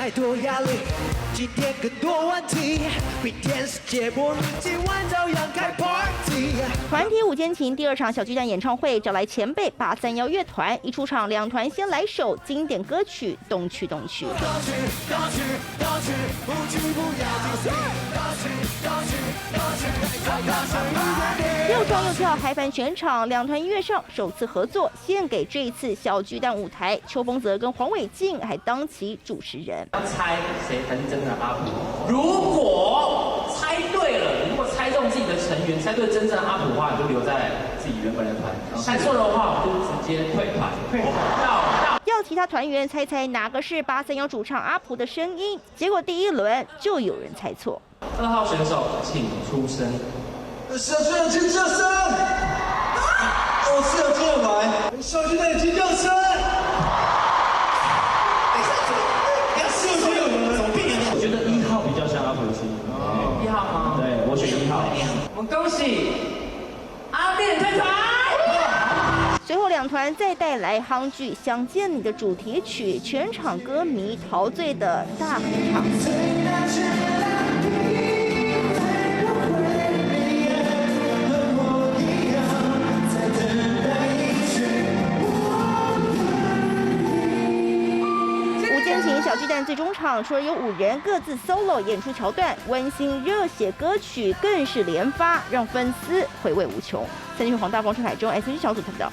太多压力，今天更多问题，明天世界末日，今晚照样开 party。团体五间情第2场小巨蛋演唱会找来前辈831乐团，一出场两团先来首经典歌曲《东去东去》。又唱又跳，嗨翻全场，两团音乐上首次合作，献给这一次小巨蛋舞台。邱锋泽跟黄伟晋还当起主持人。要猜谁才是真的阿普？如果猜对了，如果猜中自己的成员，猜对真正的阿普的话，你就留在自己原本的团；猜错的话，就直接退团。要其他团员猜猜哪个是831主唱阿普的声音，结果第一轮就有人猜错。2号选手，请出声。小巨蛋尖叫声！哦，是有进来。小巨蛋尖叫声！我觉得1号比较像阿普的声音。1号吗？对，我选1号。我们恭喜阿电退团。随后两团再带来夯剧《想见你》的主题曲，全场歌迷陶醉的大合唱。小巨蛋最终场除了有5人各自 solo 演出桥段，温馨热血歌曲更是连发，让粉丝回味无穷。3立黄大丰、陈海中 SNG 小组特报道。